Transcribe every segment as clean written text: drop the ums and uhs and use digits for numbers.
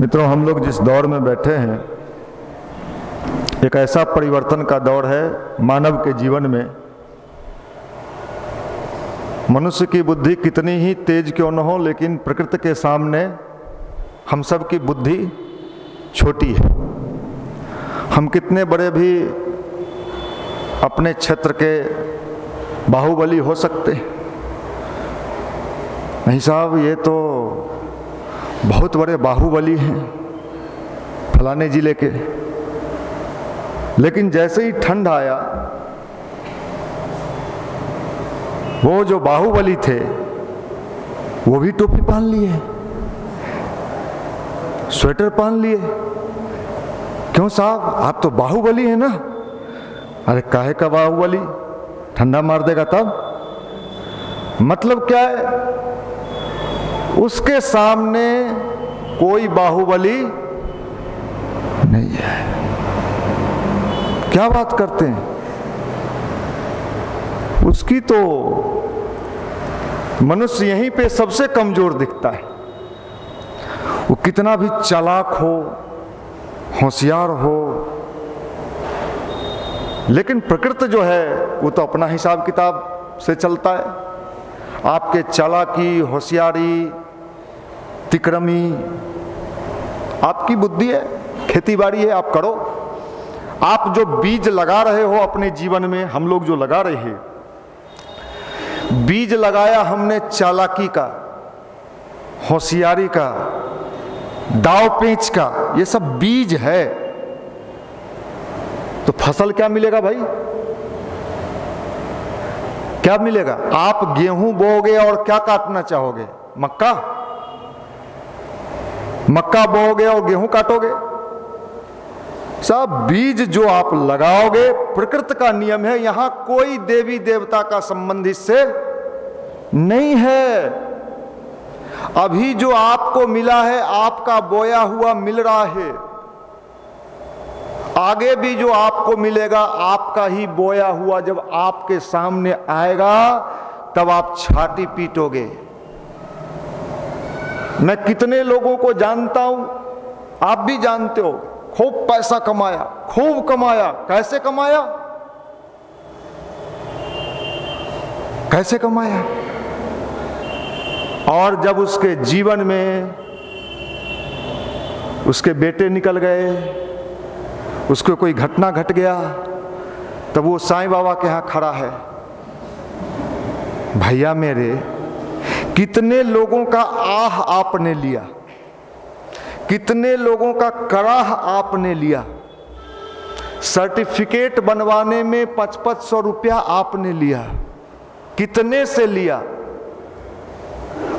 मित्रों, हम लोग जिस दौर में बैठे हैं एक ऐसा परिवर्तन का दौर है मानव के जीवन में। मनुष्य की बुद्धि कितनी ही तेज क्यों न हो, लेकिन प्रकृति के सामने हम सब की बुद्धि छोटी है। हम कितने बड़े भी अपने क्षेत्र के बाहुबली हो सकते हैं, नहीं साहब ये तो बहुत बड़े बाहुबली हैं फलाने जिले के। लेकिन जैसे ही ठंड आया, वो जो बाहुबली थे वो भी टोपी पहन लिए, स्वेटर पहन लिए। क्यों साहब, आप तो बाहुबली है ना। अरे काहे का बाहुबली, ठंडा मार देगा तब। मतलब क्या है, उसके सामने कोई बाहुबली नहीं है। क्या बात करते हैं, उसकी तो मनुष्य यहीं पे सबसे कमजोर दिखता है। वो कितना भी चालाक हो, होशियार हो, लेकिन प्रकृति जो है वो तो अपना हिसाब किताब से चलता है। आपके चालाकी, होशियारी, तिक्रमी आपकी बुद्धि है, खेती बाड़ी है, आप करो। आप जो बीज लगा रहे हो अपने जीवन में, हम लोग जो लगा रहे हैं, बीज लगाया हमने चालाकी का, होशियारी का, दाव पेंच का, ये सब बीज है। तो फसल क्या मिलेगा भाई, क्या मिलेगा? आप गेहूं बोओगे और क्या काटना चाहोगे? मक्का। मक्का बोओगे और गेहूं काटोगे। सब बीज जो आप लगाओगे, प्रकृति का नियम है। यहां कोई देवी देवता का संबंध इससे नहीं है। अभी जो आपको मिला है, आपका बोया हुआ मिल रहा है। आगे भी जो आपको मिलेगा आपका ही बोया हुआ जब आपके सामने आएगा, तब आप छाती पीटोगे। मैं कितने लोगों को जानता हूं, आप भी जानते हो, खूब पैसा कमाया, खूब कमाया। कैसे कमाया? कैसे कमाया? और जब उसके जीवन में उसके बेटे निकल गए, उसको कोई घटना घट गया, तब वो साईं बाबा के यहाँ खड़ा है। भैया मेरे, कितने लोगों का आह आपने लिया, कितने लोगों का कराह आपने लिया। सर्टिफिकेट बनवाने में 500 रुपया आपने लिया, कितने से लिया,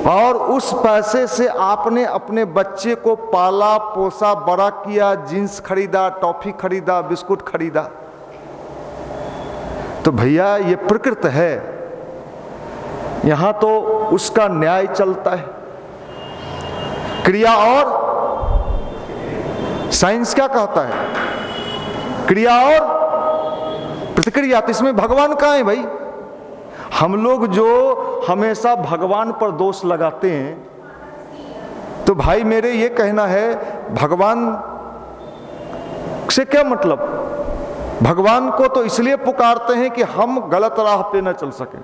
और उस पैसे से आपने अपने बच्चे को पाला पोसा, बड़ा किया, जींस खरीदा, टॉफी खरीदा, बिस्कुट खरीदा। तो भैया ये प्रकृति है, यहां तो उसका न्याय चलता है। क्रिया और साइंस क्या कहता है, क्रिया और प्रतिक्रिया। तो इसमें भगवान कहाँ है भाई? हम लोग जो हमेशा भगवान पर दोष लगाते हैं, तो भाई मेरे ये कहना है, भगवान से क्या मतलब? भगवान को तो इसलिए पुकारते हैं कि हम गलत राह पे न चल सकें।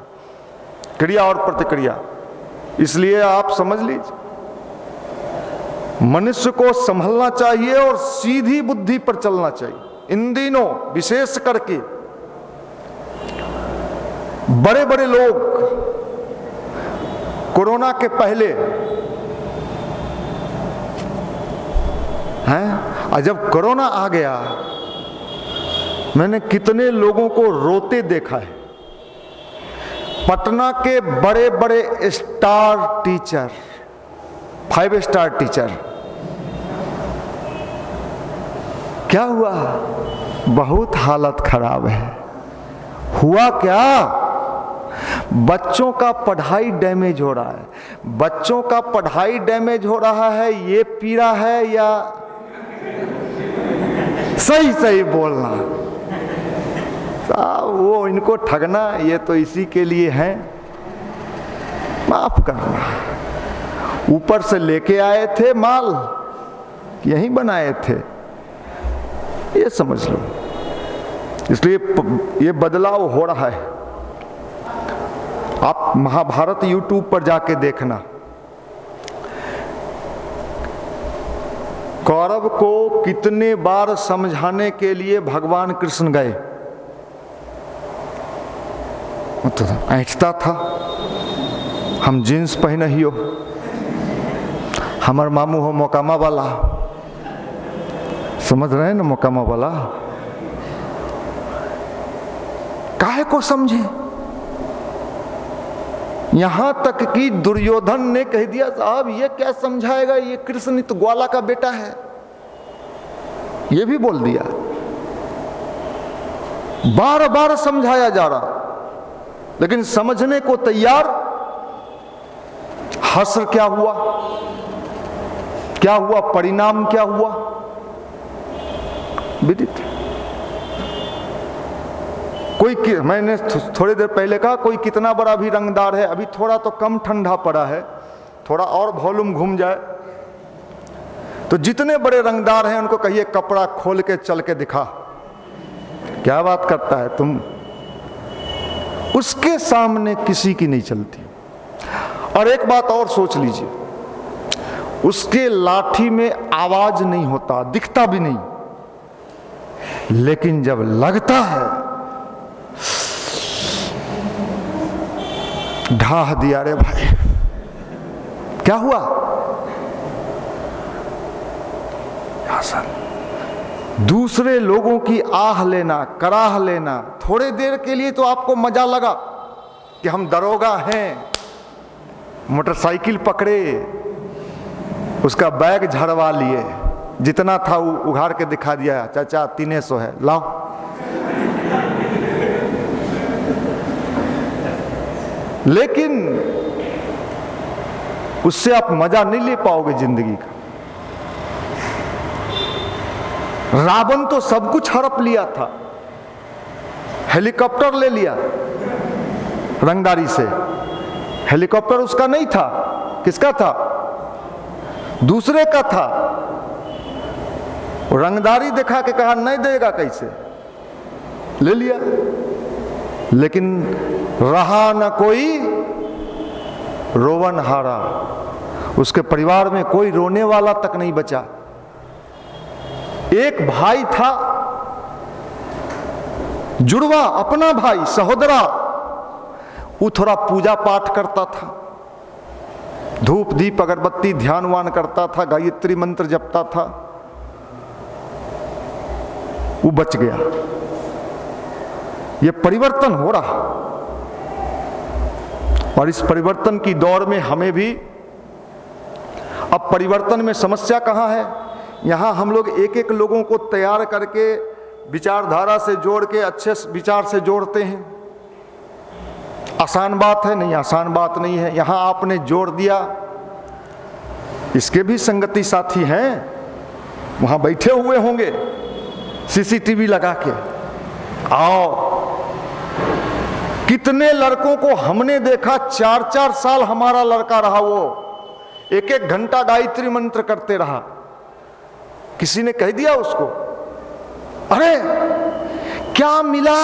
क्रिया और प्रतिक्रिया, इसलिए आप समझ लीजिए, मनुष्य को संभलना चाहिए और सीधी बुद्धि पर चलना चाहिए। इन दिनों विशेष करके बड़े बड़े लोग, कोरोना के पहले हैं, और जब कोरोना आ गया, मैंने कितने लोगों को रोते देखा है। पटना के बड़े बड़े स्टार टीचर, 5 स्टार टीचर, क्या हुआ? बहुत हालत खराब है। हुआ क्या? बच्चों का पढ़ाई डैमेज हो रहा है। बच्चों का पढ़ाई डैमेज हो रहा है, ये पीड़ा है या सही सही बोलना? वो इनको ठगना, ये तो इसी के लिए है। माफ करना, ऊपर से लेके आए थे माल, कि यहीं बनाए थे, ये समझ लो। इसलिए ये बदलाव हो रहा है। आप महाभारत यूट्यूब पर जाके देखना, कौरव को कितने बार समझाने के लिए भगवान कृष्ण गए, तो ऐंठता था, हम जींस पहने ही हो, हमार मामू हो मोकामा वाला, समझ रहे हैं ना, मोकामा वाला। काहे को समझे? यहां तक कि दुर्योधन ने कह दिया, साहब ये क्या समझाएगा, ये कृष्ण तो ग्वाला का बेटा है, ये भी बोल दिया। बार बार समझाया जा रहा, लेकिन समझने को तैयार। हश्र क्या हुआ, क्या हुआ, परिणाम क्या हुआ, विदित। कोई, मैंने थोड़ी देर पहले कहा, कोई कितना बड़ा भी रंगदार है, अभी थोड़ा तो कम ठंडा पड़ा है, थोड़ा और वॉल्यूम घूम जाए तो जितने बड़े रंगदार हैं उनको कहिए कपड़ा खोल के चल के दिखा, क्या बात करता है तुम, उसके सामने किसी की नहीं चलती। और एक बात और सोच लीजिए, उसके लाठी में आवाज नहीं होता, दिखता भी नहीं, लेकिन जब लगता है, ढाह दिया रे भाई, क्या हुआ? दूसरे लोगों की आह लेना, कराह लेना, थोड़े देर के लिए तो आपको मजा लगा कि हम दरोगा हैं, मोटरसाइकिल पकड़े, उसका बैग झड़वा लिए, जितना था वो उघाड़ के दिखा दिया, चाचा 300 है, लाओ। लेकिन उससे आप मजा नहीं ले पाओगे जिंदगी का। रावण तो सब कुछ हड़प लिया था, हेलीकॉप्टर ले लिया रंगदारी से, हेलीकॉप्टर उसका नहीं था, किसका था? दूसरे का था। रंगदारी दिखा के कहा नहीं देगा, कैसे ले लिया। लेकिन रहा न कोई रोवन हारा, उसके परिवार में कोई रोने वाला तक नहीं बचा। एक भाई था जुड़वा, अपना भाई, सहोदरा, वो थोड़ा पूजा पाठ करता था, धूप दीप अगरबत्ती ध्यानवान करता था, गायत्री मंत्र जपता था, वो बच गया। ये परिवर्तन हो रहा, और इस परिवर्तन की दौर में हमें भी, अब परिवर्तन में समस्या कहां है? यहां हम लोग एक एक लोगों को तैयार करके विचारधारा से जोड़ के अच्छे विचार से जोड़ते हैं। आसान बात है? नहीं, आसान बात नहीं है। यहां आपने जोड़ दिया, इसके भी संगति साथी हैं, वहां बैठे हुए होंगे सीसीटीवी लगा के। आओ, कितने लड़कों को हमने देखा, 4-4 साल हमारा लड़का रहा, वो 1-1 घंटा गायत्री मंत्र करते रहा। किसी ने कह दिया उसको, अरे क्या मिला?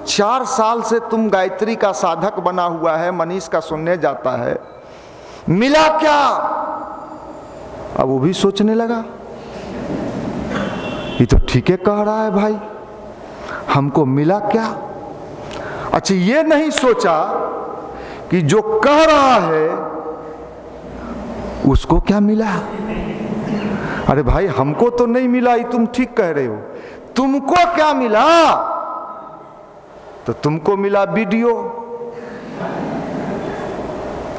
4 साल से तुम गायत्री का साधक बना हुआ है, मनीष का सुनने जाता है, मिला क्या? अब वो भी सोचने लगा, ये तो ठीक है कह रहा है भाई, हमको मिला क्या? अच्छा, ये नहीं सोचा कि जो कह रहा है उसको क्या मिला। अरे भाई, हमको तो नहीं मिला, ये तुम ठीक कह रहे हो, तुमको क्या मिला? तो तुमको मिला वीडियो।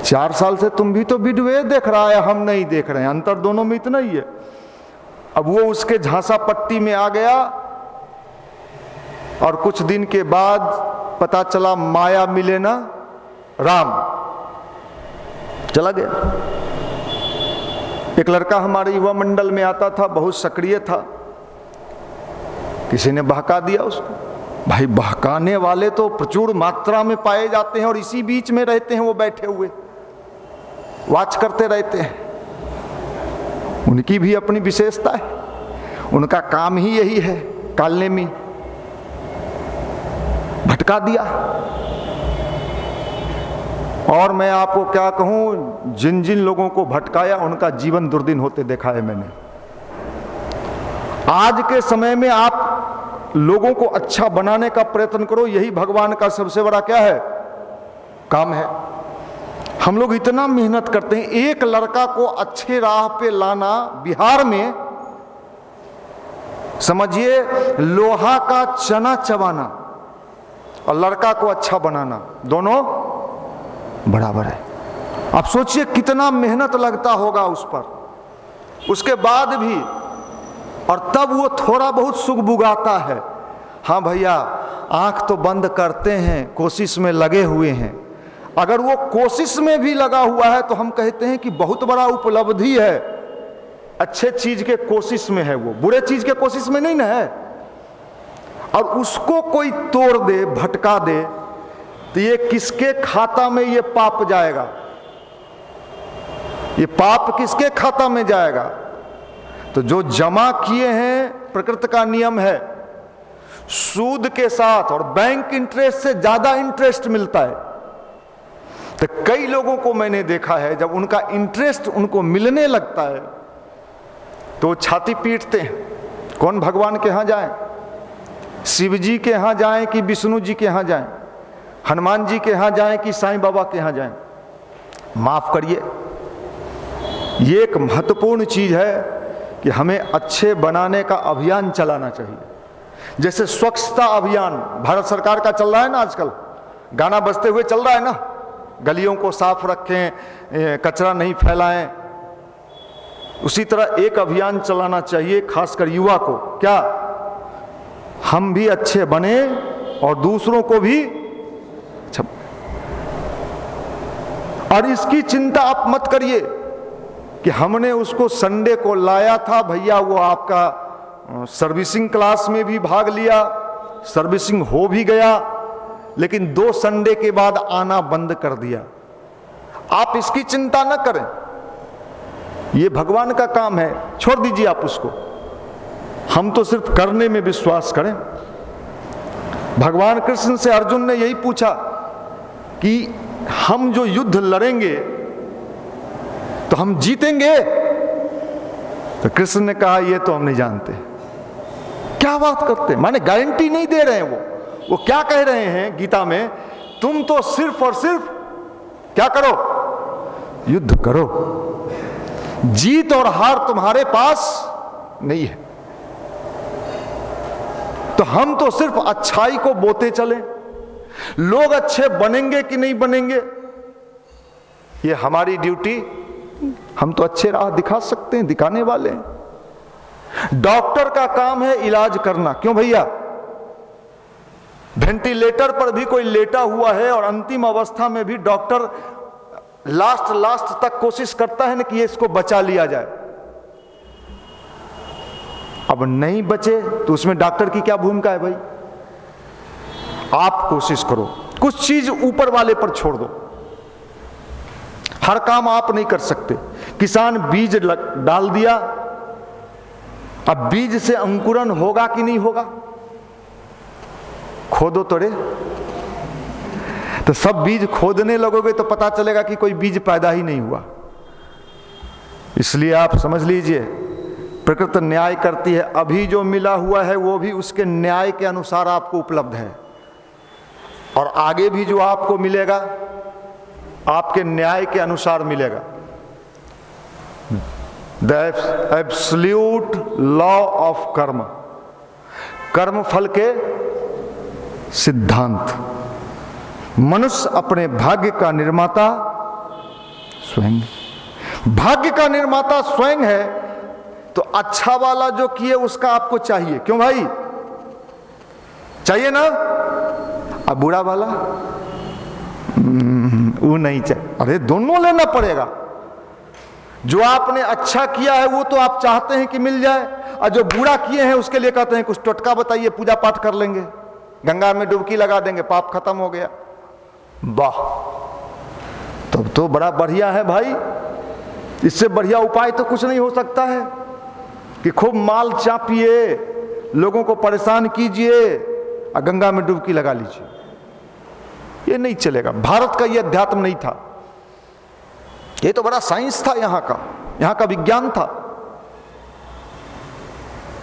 4 साल से तुम भी तो वीडियो देख रहा है, हम नहीं देख रहे हैं, अंतर दोनों में इतना ही है। अब वो उसके झांसा पट्टी में आ गया, और कुछ दिन के बाद पता चला माया मिले ना राम, चला गया। एक लड़का हमारे युवा मंडल में आता था, बहुत सक्रिय था, किसी ने बहका दिया उसको। भाई, बहकाने वाले तो प्रचुर मात्रा में पाए जाते हैं, और इसी बीच में रहते हैं वो बैठे हुए, वाच करते रहते हैं। उनकी भी अपनी विशेषता है, उनका काम ही यही है, कालने में भटका दिया। और मैं आपको क्या कहूं, जिन जिन लोगों को भटकाया उनका जीवन दुर्दिन होते देखा है मैंने। आज के समय में आप लोगों को अच्छा बनाने का प्रयत्न करो, यही भगवान का सबसे बड़ा क्या है, काम है। हम लोग इतना मेहनत करते हैं, एक लड़का को अच्छे राह पे लाना बिहार में समझिए लोहा का चना चबाना और लड़का को अच्छा बनाना दोनों बराबर है। आप सोचिए कितना मेहनत लगता होगा उस पर, उसके बाद भी, और तब वो थोड़ा बहुत सुगबुगाता है। हाँ भैया, आंख तो बंद करते हैं, कोशिश में लगे हुए हैं। अगर वो कोशिश में भी लगा हुआ है तो हम कहते हैं कि बहुत बड़ा उपलब्धि है, अच्छे चीज के कोशिश में है, वो बुरे चीज के कोशिश में नहीं ना है। और उसको कोई तोड़ दे, भटका दे, तो ये किसके खाता में ये पाप जाएगा, ये पाप किसके खाता में जाएगा। तो जो जमा किए हैं, प्रकृति का नियम है, सूद के साथ और बैंक इंटरेस्ट से ज्यादा इंटरेस्ट मिलता है। तो कई लोगों को मैंने देखा है, जब उनका इंटरेस्ट उनको मिलने लगता है तो छाती पीटते हैं। कौन भगवान के यहां जाएं, शिव जी के यहां जाएं कि विष्णु जी के यहां जाएं, हनुमान जी के यहां जाएं कि साईं बाबा के यहां जाएं। माफ करिए, ये एक महत्वपूर्ण चीज है कि हमें अच्छे बनाने का अभियान चलाना चाहिए। जैसे स्वच्छता अभियान भारत सरकार का चल रहा है ना, आजकल गाना बजते हुए चल रहा है ना, गलियों को साफ रखें, कचरा नहीं फैलाएं। उसी तरह एक अभियान चलाना चाहिए, खासकर युवा को, क्या हम भी अच्छे बने और दूसरों को भी अच्छा। और इसकी चिंता आप मत करिए कि हमने उसको संडे को लाया था, भैया वो आपका सर्विसिंग क्लास में भी भाग लिया, सर्विसिंग हो भी गया, लेकिन 2 संडे के बाद आना बंद कर दिया। आप इसकी चिंता न करें, ये भगवान का काम है, छोड़ दीजिए आप उसको। हम तो सिर्फ करने में विश्वास करें। भगवान कृष्ण से अर्जुन ने यही पूछा कि हम जो युद्ध लड़ेंगे तो हम जीतेंगे। तो कृष्ण ने कहा ये तो हम नहीं जानते। क्या बात करते, माने गारंटी नहीं दे रहे हैं। वो क्या कह रहे हैं गीता में, तुम तो सिर्फ और सिर्फ क्या करो, युद्ध करो, जीत और हार तुम्हारे पास नहीं है। तो हम तो सिर्फ अच्छाई को बोते चले, लोग अच्छे बनेंगे कि नहीं बनेंगे ये हमारी ड्यूटी, हम तो अच्छे राह दिखा सकते हैं, दिखाने वाले हैं। डॉक्टर का काम है इलाज करना, क्यों भैया, वेंटिलेटर पर भी कोई लेटा हुआ है और अंतिम अवस्था में भी डॉक्टर लास्ट तक कोशिश करता है ना कि इसको बचा लिया जाए। अब नहीं बचे तो उसमें डॉक्टर की क्या भूमिका है भाई। आप कोशिश करो, कुछ चीज ऊपर वाले पर छोड़ दो, हर काम आप नहीं कर सकते। किसान बीज डाल दिया, अब बीज से अंकुरण होगा कि नहीं होगा, खोदो तोड़े। तो सब बीज खोदने लगोगे तो पता चलेगा कि कोई बीज पैदा ही नहीं हुआ। इसलिए आप समझ लीजिए, प्रकृति न्याय करती है। अभी जो मिला हुआ है वो भी उसके न्याय के अनुसार आपको उपलब्ध है, और आगे भी जो आपको मिलेगा आपके न्याय के अनुसार मिलेगा। द एब्सोल्यूट लॉ ऑफ कर्म, कर्म फल के सिद्धांत। मनुष्य अपने भाग्य का निर्माता स्वयं, भाग्य का निर्माता स्वयं है। तो अच्छा वाला जो किए उसका आपको चाहिए, क्यों भाई, चाहिए ना। अब बुरा वाला वो नहीं चाहिए, अरे दोनों लेना पड़ेगा। जो आपने अच्छा किया है वो तो आप चाहते हैं कि मिल जाए, और जो बुरा किए हैं उसके लिए कहते हैं कुछ टोटका बताइए, पूजा पाठ कर लेंगे, गंगा में डुबकी लगा देंगे, पाप खत्म हो गया। वाह, तब तो बड़ा बढ़िया है भाई। इससे बढ़िया उपाय तो कुछ नहीं हो सकता है कि खूब माल चापिए, लोगों को परेशान कीजिए और गंगा में डुबकी लगा लीजिए। ये नहीं चलेगा। भारत का ये अध्यात्म नहीं था। ये तो बड़ा साइंस था, यहाँ का विज्ञान था।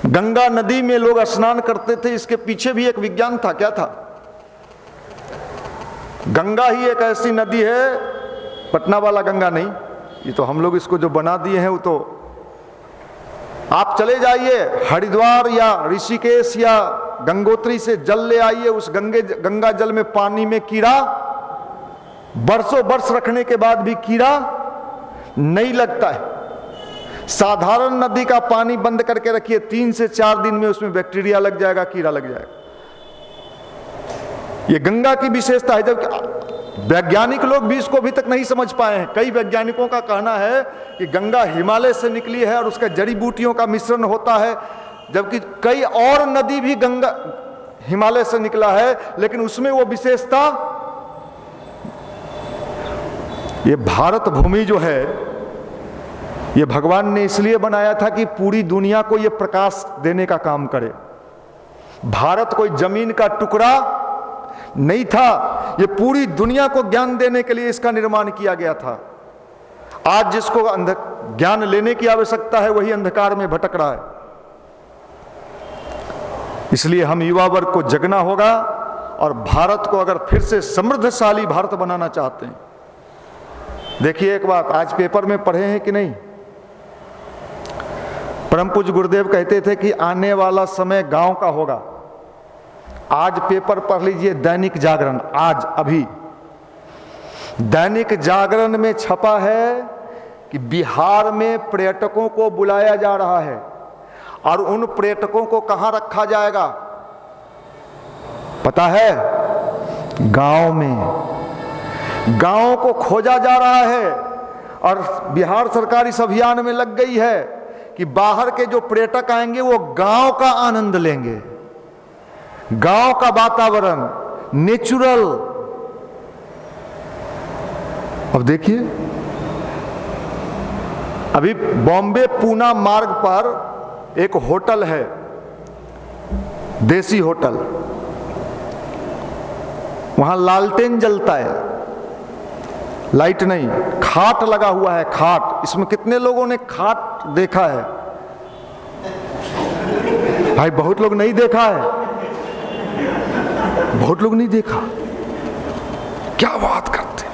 गंगा नदी में लोग स्नान करते थे, इसके पीछे भी एक विज्ञान था। क्या था? गंगा ही एक ऐसी नदी है, पटना वाला गंगा नहीं, ये तो हम लोग इसको जो बना दिए हैं वो तो। आप चले जाइए हरिद्वार या ऋषिकेश या गंगोत्री से जल ले आइए, उस गंगा जल में पानी में कीड़ा, बरसों बरस रखने के बाद भी कीड़ा नहीं लगता है। साधारण नदी का पानी बंद करके रखिए, 3 से 4 दिन में उसमें बैक्टीरिया लग जाएगा, कीड़ा लग जाएगा। ये गंगा की विशेषता है। जबकि वैज्ञानिक लोग भी इसको अभी तक नहीं समझ पाए हैं। कई वैज्ञानिकों का कहना है कि गंगा हिमालय से निकली है और उसका जड़ी बूटियों का मिश्रण होता है, जबकि कई और नदी भी गंगा हिमालय से निकला है, लेकिन उसमें वो विशेषता, ये भारत भूमि जो है, ये भगवान ने इसलिए बनाया था कि पूरी दुनिया को ये प्रकाश देने का काम करे। भारत कोई जमीन का टुकड़ा नहीं था, ये पूरी दुनिया को ज्ञान देने के लिए इसका निर्माण किया गया था। आज जिसको ज्ञान लेने की आवश्यकता है वही अंधकार में भटक रहा है। इसलिए हम युवा वर्ग को जगना होगा और भारत को अगर फिर से समृद्धशाली भारत बनाना चाहते हैं। देखिए एक बात, आज पेपर में पढ़े हैं कि नहीं, परम पूज्य गुरुदेव कहते थे कि आने वाला समय गांव का होगा। आज पेपर पढ़ लीजिए, दैनिक जागरण, आज अभी दैनिक जागरण में छपा है कि बिहार में पर्यटकों को बुलाया जा रहा है और उन पर्यटकों को कहां रखा जाएगा पता है? गांव में। गांव को खोजा जा रहा है और बिहार सरकार इस अभियान में लग गई है कि बाहर के जो पर्यटक आएंगे वो गांव का आनंद लेंगे, गांव का वातावरण, नेचुरल। अब देखिए, अभी बॉम्बे पूना मार्ग पर एक होटल है, देसी होटल, वहां लालटेन जलता है, लाइट नहीं, खाट लगा हुआ है, खाट। इसमें कितने लोगों ने खाट देखा है? भाई बहुत लोग नहीं देखा है, बहुत लोग नहीं देखा। क्या बात करते हैं।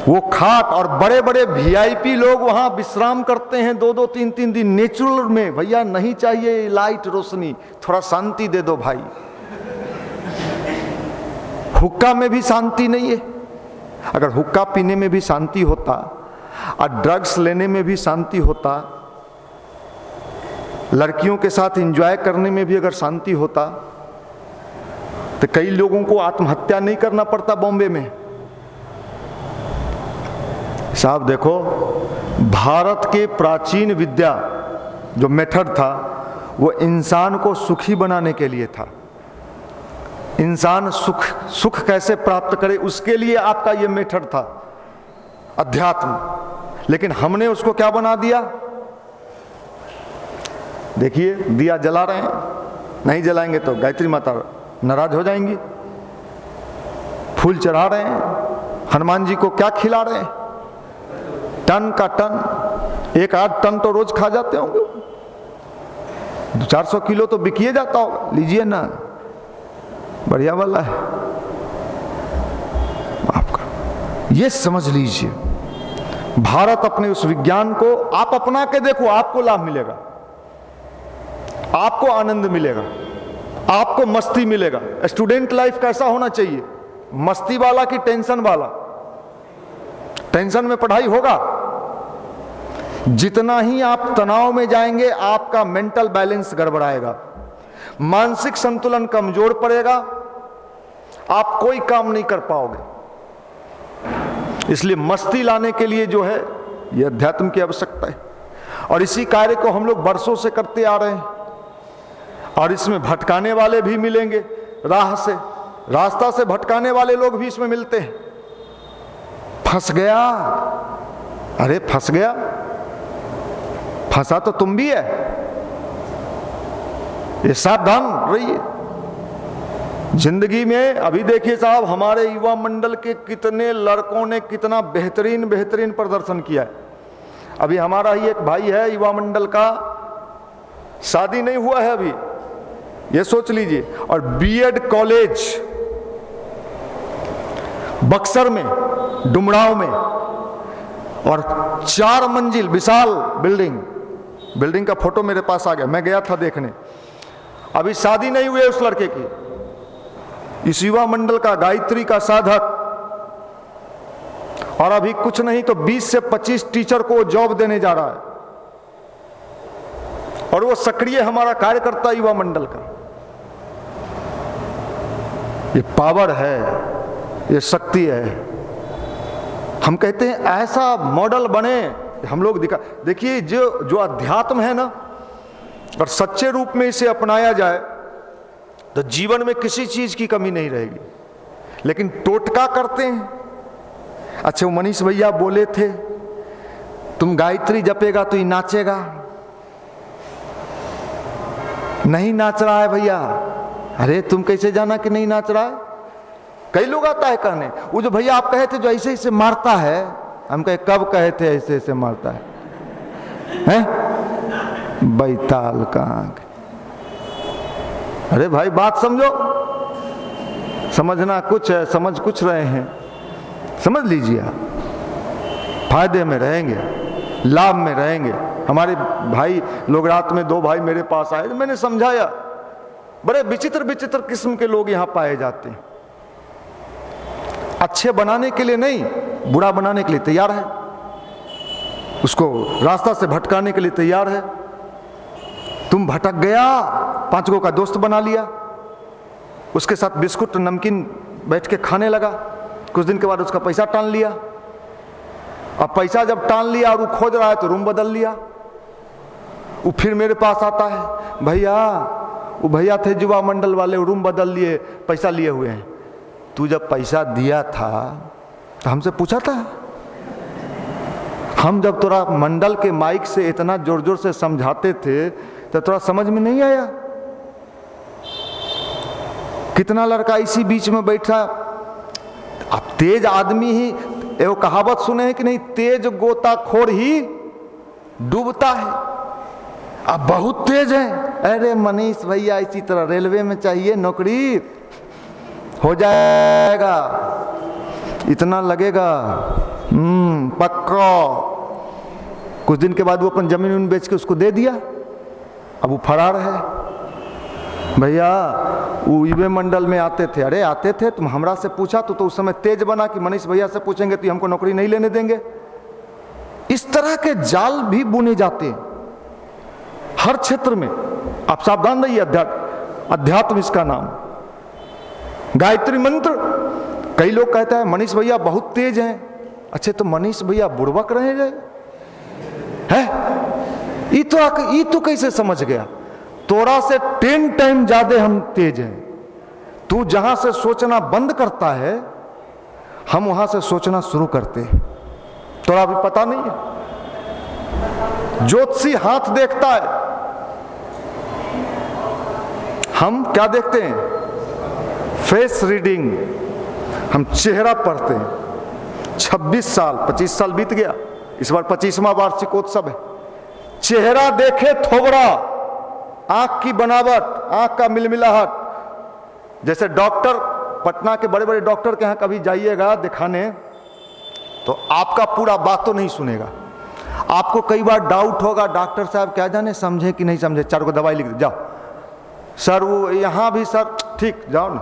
वो खाट और बड़े बड़े वीआईपी लोग वहां विश्राम करते हैं 2-2, 3-3 दिन नेचुरल में। भैया नहीं चाहिए लाइट रोशनी, थोड़ा शांति दे दो भाई। हुक्का में भी शांति नहीं है। अगर हुक्का पीने में भी शांति होता और ड्रग्स लेने में भी शांति होता, लड़कियों के साथ एंजॉय करने में भी अगर शांति होता, तो कई लोगों को आत्महत्या नहीं करना पड़ता बॉम्बे में। साहब देखो, भारत के प्राचीन विद्या जो मेथड था वो इंसान को सुखी बनाने के लिए था। इंसान सुख कैसे प्राप्त करे उसके लिए आपका ये मेथड था, अध्यात्म। लेकिन हमने उसको क्या बना दिया? देखिए दिया जला रहे हैं, नहीं जलाएंगे तो गायत्री माता नाराज हो जाएंगी। फूल चढ़ा रहे हैं, हनुमान जी को क्या खिला रहे हैं? टन का टन, 1-8 टन तो रोज खा जाते होंगे, 400 किलो तो बिकिए जाता होगा। लीजिए ना, बढ़िया वाला है आपका। ये समझ लीजिए, भारत अपने उस विज्ञान को आप अपना के देखो, आपको लाभ मिलेगा, आपको आनंद मिलेगा, आपको मस्ती मिलेगा। स्टूडेंट लाइफ कैसा होना चाहिए? मस्ती वाला कि टेंशन वाला? टेंशन में पढ़ाई होगा? जितना ही आप तनाव में जाएंगे आपका मेंटल बैलेंस गड़बड़ाएगा, मानसिक संतुलन कमजोर पड़ेगा, आप कोई काम नहीं कर पाओगे। इसलिए मस्ती लाने के लिए जो है यह अध्यात्म की आवश्यकता है। और इसी कार्य को हम लोग बरसों से करते आ रहे हैं। और इसमें भटकाने वाले भी मिलेंगे, राह से, रास्ता से भटकाने वाले लोग भी इसमें मिलते हैं। फंस गया, अरे फंस गया, फंसा तो तुम भी है, ये सावधान रहिए जिंदगी में। अभी देखिए साहब, हमारे युवा मंडल के कितने लड़कों ने कितना बेहतरीन बेहतरीन प्रदर्शन किया है। अभी हमारा ही एक भाई है युवा मंडल का, शादी नहीं हुआ है अभी, ये सोच लीजिए, और बीएड कॉलेज बक्सर में, डुमराव में, और 4 मंजिल विशाल बिल्डिंग का फोटो मेरे पास आ गया, मैं गया था देखने। अभी शादी नहीं हुई उस लड़के की, इस युवा मंडल का, गायत्री का साधक, और अभी कुछ नहीं तो 20 से 25 टीचर को जॉब देने जा रहा है, और वो सक्रिय हमारा कार्यकर्ता युवा मंडल का। ये पावर है, ये शक्ति है। हम कहते हैं ऐसा मॉडल बने, हम लोग देखिए जो अध्यात्म है ना, और सच्चे रूप में इसे अपनाया जाए तो जीवन में किसी चीज की कमी नहीं रहेगी। लेकिन टोटका करते हैं। अच्छा, वो मनीष भैया बोले थे तुम गायत्री जपेगा तो ही नाचेगा, नहीं नाच रहा है भैया। अरे तुम कैसे जाना कि नहीं नाच रहा है? कई लोग आता है कहने, वो जो भैया आप कहे थे जो ऐसे ऐसे मारता है, हम कहे कब कहे थे ऐसे ऐसे मारता है, हैं? बैताल कहाँ? अरे भाई बात समझो, समझना कुछ है, समझ कुछ रहे हैं, समझ लीजिए आप, फायदे में रहेंगे, लाभ में रहेंगे। हमारे भाई लोग, रात में 2 भाई मेरे पास आए, तो मैंने समझाया, बड़े विचित्र विचित्र किस्म के लोग यहां पाए जाते हैं। अच्छे बनाने के लिए नहीं, बुरा बनाने के लिए तैयार है, उसको रास्ता से भटकाने के लिए तैयार है। तुम भटक गया, 5 गो का दोस्त बना लिया, उसके साथ बिस्कुट नमकीन बैठ के खाने लगा, कुछ दिन के बाद उसका पैसा टान लिया। अब पैसा जब टान लिया और वो खोज रहा है तो रूम बदल लिया। वो फिर मेरे पास आता है, भैया वो भैया थे युवा मंडल वाले, रूम बदल लिए, पैसा लिए हुए हैं। तू जब पैसा दिया था तो हमसे पूछा था? हम जब तोरा मंडल के माइक से इतना जोर जोर से समझाते थे तो तोरा समझ में नहीं आया? कितना लड़का इसी बीच में बैठा। अब तेज आदमी ही, एगो कहावत सुने हैं कि नहीं, तेज गोताखोर ही डूबता है। अब बहुत तेज है, अरे मनीष भैया इसी तरह रेलवे में चाहिए नौकरी, हो जाएगा, इतना लगेगा, पक्का। कुछ दिन के बाद वो अपन जमीन बेच के उसको दे दिया, अब वो फरार है। भैया वो ईवे मंडल में आते थे, अरे आते थे, तुम हमरा से पूछा तो उस समय तेज बना कि मनीष भैया से पूछेंगे तो हमको नौकरी नहीं लेने देंगे। इस तरह के जाल भी बुने जाते हैं हर क्षेत्र में, आप सावधान रहिए। अध्यात्म इसका नाम, गायत्री मंत्र। कई लोग कहते हैं मनीष भैया बहुत तेज हैं। अच्छे, तो मनीष भैया बुड़बक रहे हैं? ये तो कैसे समझ गया? तोरा से 10 टाइम ज्यादा हम तेज हैं। तू जहां से सोचना बंद करता है, हम वहां से सोचना शुरू करते हैं। तोरा अभी पता नहीं है। ज्योतिषी हाथ देखता है, हम क्या देखते हैं? फेस रीडिंग, हम चेहरा पढ़ते हैं। 26 साल 25 साल बीत गया, इस बार 25वां वार्षिकोत्सव है। चेहरा देखे थोबड़ा, आंख की बनावट, आंख का मिलमिलाहट। जैसे डॉक्टर, पटना के बड़े बड़े डॉक्टर के यहाँ कभी जाइएगा दिखाने तो आपका पूरा बात तो नहीं सुनेगा। आपको कई बार डाउट होगा, डॉक्टर साहब क्या जाने समझे कि नहीं समझे, 4 को दवाई लिख दे, जाओ सर, वो यहाँ भी सर, ठीक जाओ ना।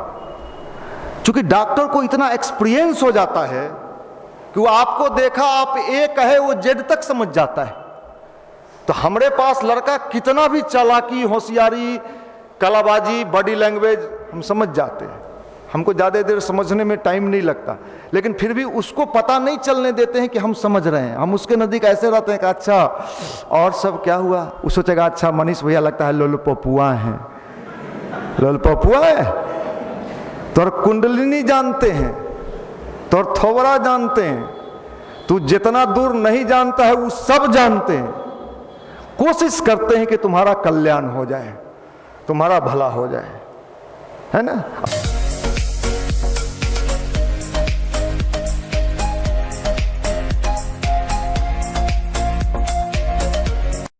क्योंकि डॉक्टर को इतना एक्सपीरियंस हो जाता है कि वो आपको देखा, आप ए कहे वो जेड तक समझ जाता है। तो हमारे पास लड़का कितना भी चालाकी, होशियारी, कलाबाजी, बॉडी लैंग्वेज हम समझ जाते हैं। हमको ज़्यादा देर समझने में टाइम नहीं लगता, लेकिन फिर भी उसको पता नहीं चलने देते हैं कि हम समझ रहे हैं। हम उसके नज़दीक ऐसे रहते हैं कि अच्छा और सब क्या हुआ, वो सोचेगा अच्छा मनीष भैया लगता है लोलपपुआ हैं, लोलपपुआ है। तोर कुंडलिनी जानते हैं, तोर थोबरा जानते हैं, तू जितना दूर नहीं जानता है वो सब जानते हैं। कोशिश करते हैं कि तुम्हारा कल्याण हो जाए, तुम्हारा भला हो जाए, है ना।